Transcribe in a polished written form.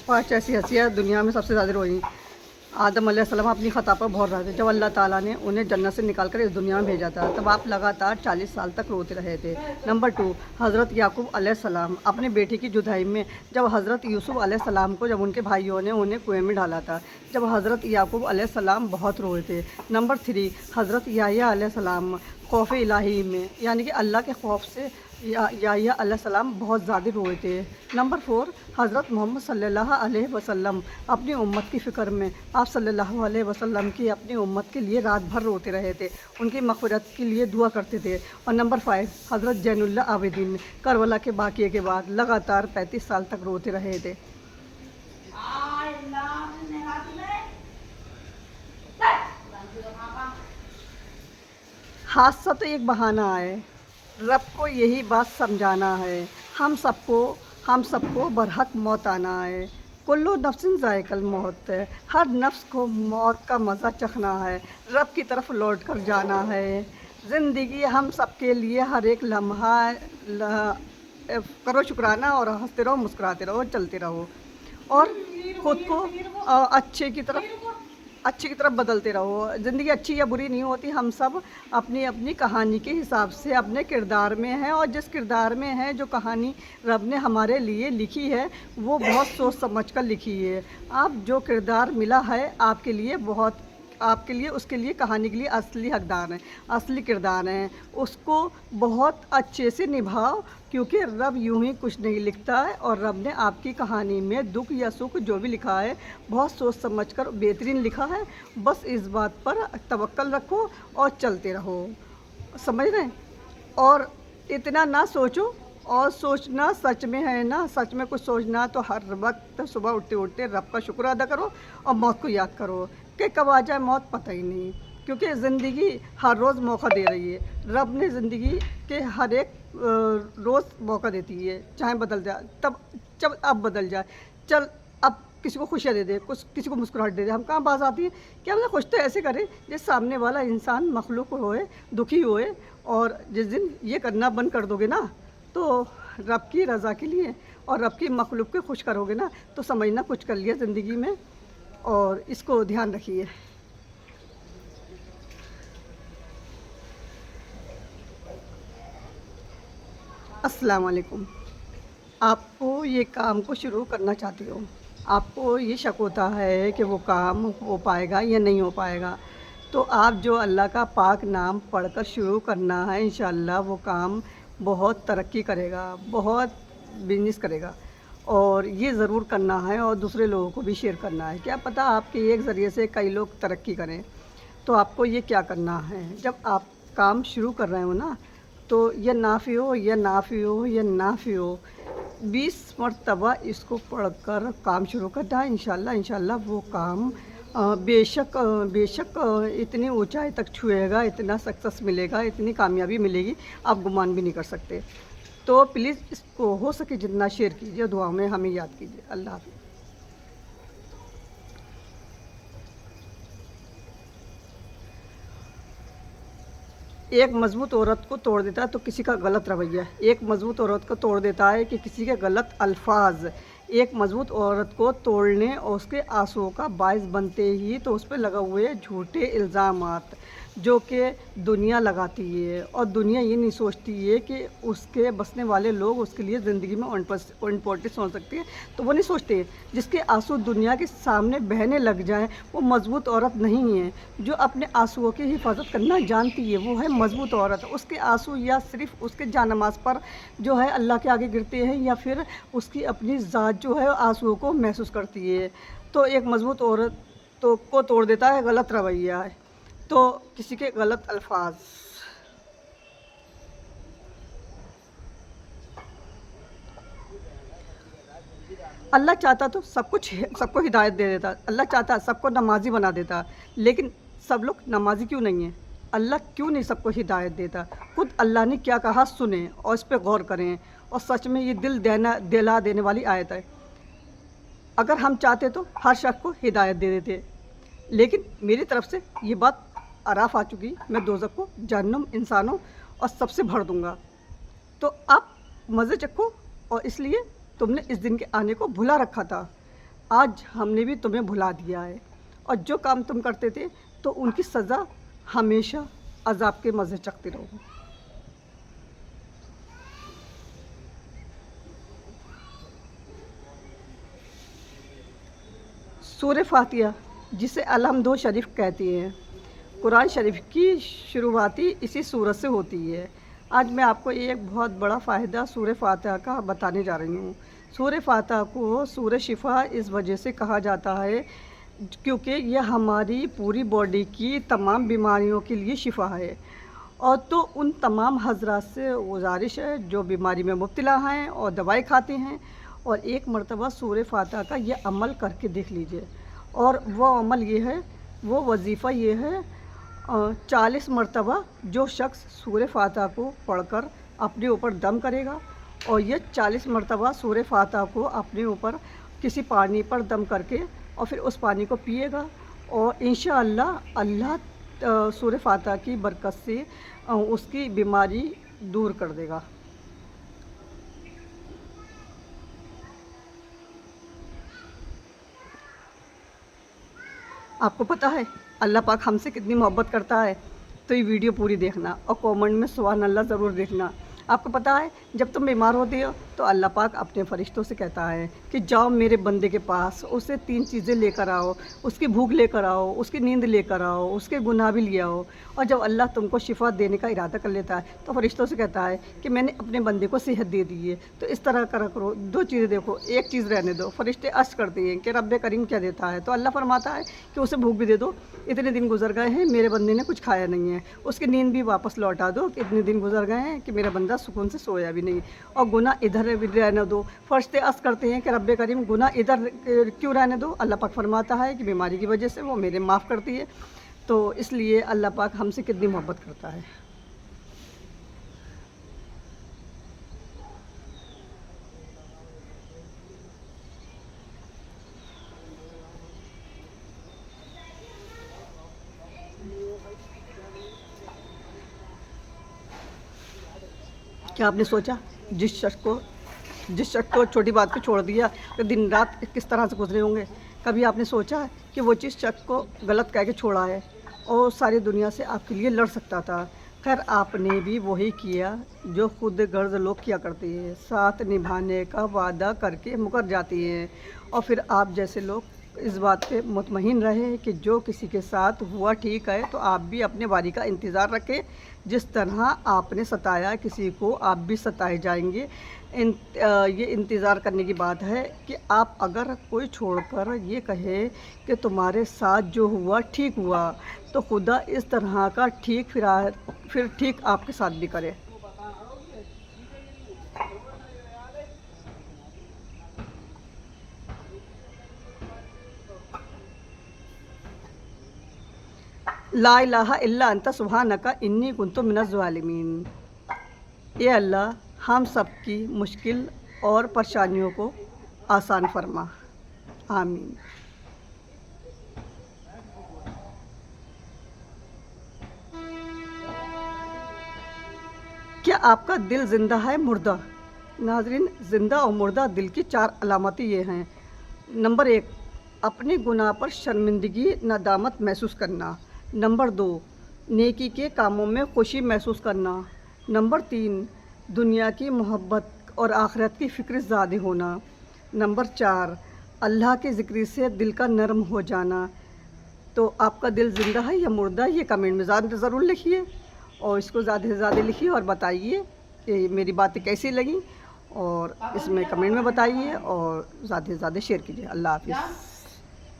पाँच ऐसी हस्तियाँ दुनिया में सबसे ज़्यादा रोई। आदम अलैहिस्सलाम अपनी ख़ता पर बहुत रहे थे। जब अल्लाह ताला ने उन्हें जन्नत से निकाल कर इस दुनिया में भेजा था, तब आप लगातार 40 साल तक रोते रहे थे। नंबर 2, हज़रत याकूब अलैहिस्सलाम अपनी बेटी की जुदाई में, जब हज़रत यूसुफ अलैहिस्सलाम को जब उनके भाइयों ने उन्हें कुएं में डाला था, जब हज़रत याकूब अलैहिस्सलाम बहुत रोए थे। नंबर 3, हज़रत याह्या अलैहिस्सलाम खौफ इलाही में, यानी कि अल्लाह के खौफ से याह्या अलैहिस्सलाम बहुत ज़्यादा रोए थे। नंबर 4, हज़रत मोहम्मद सल्लल्लाहु अलैहि वसल्लम अपनी उम्मत की फ़िक्र में आप सल्लल्लाहु अलैहि वसल्लम की अपनी उम्मत के लिए रात भर रोते रहे थे, उनकी मग़फ़िरत के लिए दुआ करते थे। और नंबर 5, हज़रत ज़ैनुल आबिदीन करबला के वाक़ये के बाद लगातार 35 साल तक रोते रहे थे। हादसा तो एक बहाना है, रब को यही बात समझाना है। हम सबको बरहक मौत आना है। कुल्लु नफ्सिन ज़ाइक़ल मौत है, हर नफ्स को मौत का मज़ा चखना है, रब की तरफ लौट कर जाना है। ज़िंदगी हम सबके लिए हर एक लम्हा करो शुक्राना और हंसते रहो, मुस्कुराते रहो, चलते रहो और ख़ुद को अच्छी की तरफ बदलते रहो। ज़िंदगी अच्छी या बुरी नहीं होती, हम सब अपनी अपनी कहानी के हिसाब से अपने किरदार में हैं, और जिस किरदार में है, जो कहानी रब ने हमारे लिए लिखी है, वो बहुत सोच समझ कर लिखी है। आप जो किरदार मिला है आपके लिए उसके लिए कहानी के लिए असली हकदार हैं, असली किरदार हैं, उसको बहुत अच्छे से निभाओ, क्योंकि रब यूं ही कुछ नहीं लिखता है। और रब ने आपकी कहानी में दुख या सुख जो भी लिखा है बहुत सोच समझकर बेहतरीन लिखा है। बस इस बात पर तवक्कल रखो और चलते रहो, समझ रहे हैं। और इतना ना सोचो, और सोचना सच में है ना, सच में कुछ सोचना तो हर वक्त सुबह उठते उठते रब का शुक्र अदा करो और मौत को याद करो कि कब आ जाए मौत पता ही नहीं, क्योंकि ज़िंदगी हर रोज़ मौका दे रही है। रब ने ज़िंदगी के हर एक रोज़ मौका देती है, चाहे बदल जाए जब अब बदल जाए, चल अब किसी को खुशियाँ दे दे, कुछ किसी को मुस्कुराहट दे दे। हम कहाँ बात आती है कि हम खुश तो ऐसे करें जिस सामने वाला इंसान मखलूक होए, दुखी होए। और जिस दिन ये करना बंद कर दोगे ना, तो रब की रज़ा के लिए और रब की मखलूक को खुश करोगे ना, तो समझना कुछ कर लिया ज़िंदगी में। और इसको ध्यान रखिए। अस्सलाम वालेकुम। आपको ये काम को शुरू करना चाहती हो, आपको ये शक होता है कि वो काम हो पाएगा या नहीं हो पाएगा, तो आप जो अल्लाह का पाक नाम पढ़कर शुरू करना है, इंशाअल्लाह वो काम बहुत तरक्की करेगा, बहुत बिजनेस करेगा। और ये ज़रूर करना है और दूसरे लोगों को भी शेयर करना है। क्या पता आपके एक ज़रिए से कई लोग तरक्की करें। तो आपको ये क्या करना है, जब आप काम शुरू कर रहे हो ना, तो ये नाफ़ी हो या नाफ़ी हो या नाफ़ी हो, 20 मरतबा इसको पढ़कर काम शुरू करना है। इंशाअल्लाह वो काम बेशक इतनी ऊंचाई तक छुएगा, इतना सक्सेस मिलेगा, इतनी कामयाबी मिलेगी, आप गुमान भी नहीं कर सकते। तो प्लीज़ इसको हो सके जितना शेयर कीजिए, दुआ में हमें याद कीजिए। अल्लाह हाफ़िज़। एक मज़बूत औरत को तोड़ देता है तो किसी का गलत रवैया, एक मज़बूत औरत को तोड़ देता है कि किसी के गलत अल्फाज, एक मज़बूत औरत को तोड़ने और उसके आंसुओं का बायस बनते ही तो उस पर लगा हुए झूठे इल्ज़ामात जो कि दुनिया लगाती है, और दुनिया ये नहीं सोचती है कि उसके बसने वाले लोग उसके लिए ज़िंदगी में इम्पोर्टेंस हो सकती है, तो वो नहीं सोचते। जिसके आंसू दुनिया के सामने बहने लग जाएं, वो मज़बूत औरत नहीं है। जो अपने आंसुओं की हिफाजत करना जानती है, वो है मज़बूत औरत। उसके आंसू या सिर्फ उसके जानमाज़ पर जो है अल्लाह के आगे गिरते हैं, या फिर उसकी अपनी ज़ात जो है आंसुओं को महसूस करती है। तो एक मज़बूत औरत को तोड़ देता है गलत रवैया है, तो किसी के गलत अल्फाज। अल्लाह चाहता तो सबको हिदायत दे देता, अल्लाह चाहता सबको नमाजी बना देता, लेकिन सब लोग नमाजी क्यों नहीं है? अल्लाह क्यों नहीं सबको हिदायत देता? खुद अल्लाह ने क्या कहा सुने और इस पर गौर करें, और सच में ये दिला देने वाली आयत है। अगर हम चाहते तो हर शख्स को हिदायत दे देते, लेकिन मेरी तरफ से ये बात अराफ आ चुकी, मैं दोज़ख को जहन्नुम इंसानों और सबसे भर दूंगा। तो आप मज़े चखो, और इसलिए तुमने इस दिन के आने को भुला रखा था। آج ہم نے بھی تمہیں بھلا دیا ہے، اور جو کام تم کرتے تھے تو ان کی سزا ہمیشہ عذاب کے مزے چکھتے رہو۔ سورہ فاتحہ، جسے الحمد شریف کہتے ہیں، قرآن شریف کی شروعاتی اسی سورت سے ہوتی ہے۔ آج میں آپ کو ایک بہت بڑا فائدہ سورہ فاتحہ کا بتانے جا رہی ہوں۔ سورہ فاتحہ کو سورہ شفا اس وجہ سے کہا جاتا ہے کیونکہ یہ ہماری پوری باڈی کی تمام بیماریوں کے لیے شفا ہے۔ اور تو ان تمام حضرات سے گزارش ہے جو بیماری میں مبتلا ہیں اور دوائی کھاتے ہیں، اور ایک مرتبہ سورہ فاتحہ کا یہ عمل کر کے دیکھ لیجئے۔ اور وہ عمل یہ ہے، وہ وظیفہ یہ ہے، 40 مرتبہ جو شخص سورہ فاتحہ کو پڑھ کر اپنے اوپر دم کرے گا، اور یہ 40 مرتبہ سورہ فاتحہ کو اپنے اوپر کسی پانی پر دم کر کے اور پھر اس پانی کو پیے گا، اور انشاءاللہ اللہ سورہ فاتحہ کی برکت سے اس کی بیماری دور کر دے گا۔ آپ کو پتہ ہے اللہ پاک ہم سے کتنی محبت کرتا ہے؟ تو یہ ویڈیو پوری دیکھنا اور کومنٹ میں سبحان اللہ ضرور دیکھنا۔ آپ کو پتہ ہے جب تم بیمار ہوتے ہو تو اللہ پاک اپنے فرشتوں سے کہتا ہے کہ جاؤ میرے بندے کے پاس، اسے 3 چیزیں لے کر آؤ، اس کی بھوک لے کر آؤ، اس کی نیند لے کر آؤ، اس کے گناہ بھی لے آؤ۔ اور جب اللہ تم کو شفا دینے کا ارادہ کر لیتا ہے تو فرشتوں سے کہتا ہے کہ میں نے اپنے بندے کو صحت دے دی ہے، تو اس طرح کرا کرو، 2 چیزیں دیکھو، ایک چیز رہنے دو۔ فرشتے عرض کرتے ہیں کہ رب کریم کیا دیتا ہے؟ تو اللہ فرماتا ہے کہ اسے بھوک بھی دے دو، اتنے دن گزر گئے ہیں میرے بندے نے کچھ کھایا نہیں ہے، اس کی نیند بھی واپس لوٹا دو کہ اتنے دن گزر گئے ہیں کہ میرا بندہ سکون سے سویا بھی نہیں، اور گناہ ادھر بھی رہنے دو۔ فرشتے عرض کرتے ہیں کہ رب کریم گناہ ادھر کیوں رہنے دو؟ اللہ پاک فرماتا ہے کہ بیماری کی وجہ سے وہ میرے معاف کرتی ہے۔ تو اس لیے اللہ پاک ہم سے کتنی محبت کرتا ہے۔ کیا آپ نے سوچا جس شخص کو چھوٹی بات پہ چھوڑ دیا کہ دن رات کس طرح سے گزرے ہوں گے؟ کبھی آپ نے سوچا ہے کہ وہ جس شخص کو غلط کہہ کے چھوڑا ہے اور ساری دنیا سے آپ کے لیے لڑ سکتا تھا؟ خیر آپ نے بھی وہی کیا جو خود غرض لوگ کیا کرتے ہیں، ساتھ نبھانے کا وعدہ کر کے مکر جاتے ہیں، اور پھر آپ جیسے لوگ اس بات پہ مطمئن رہے کہ جو کسی کے ساتھ ہوا ٹھیک ہے، تو آپ بھی اپنے باری کا انتظار رکھیں۔ جس طرح آپ نے ستایا کسی کو، آپ بھی ستائے جائیں گے۔ یہ انتظار کرنے کی بات ہے کہ آپ اگر کوئی چھوڑ کر یہ کہے کہ تمہارے ساتھ جو ہوا ٹھیک ہوا، تو خدا اس طرح کا ٹھیک پھر ٹھیک آپ کے ساتھ بھی کرے۔ لا الہ الا انت سبحانک انی کنت من الظالمین۔ اے اللہ ہم سب کی مشکل اور پریشانیوں کو آسان فرما، آمین۔ کیا آپ کا دل زندہ ہے مردہ؟ ناظرین، زندہ اور مردہ دل کی 4 علامتیں یہ ہیں۔ نمبر 1، اپنے گناہ پر شرمندگی ندامت محسوس کرنا۔ نمبر 2، نیکی کے کاموں میں خوشی محسوس کرنا۔ نمبر 3، دنیا کی محبت اور آخرت کی فکر زیادہ ہونا۔ نمبر 4، اللہ کے ذکر سے دل کا نرم ہو جانا۔ تو آپ کا دل زندہ ہے یا مردہ؟ یہ کمنٹ میں ضرور لکھیے، اور اس کو زیادہ سے زیادہ لکھیے اور بتائیے کہ میری باتیں کیسی لگیں، اور اس میں کمنٹ میں بتائیے اور زیادہ سے زیادہ شیئر کیجیے۔ اللہ حافظ۔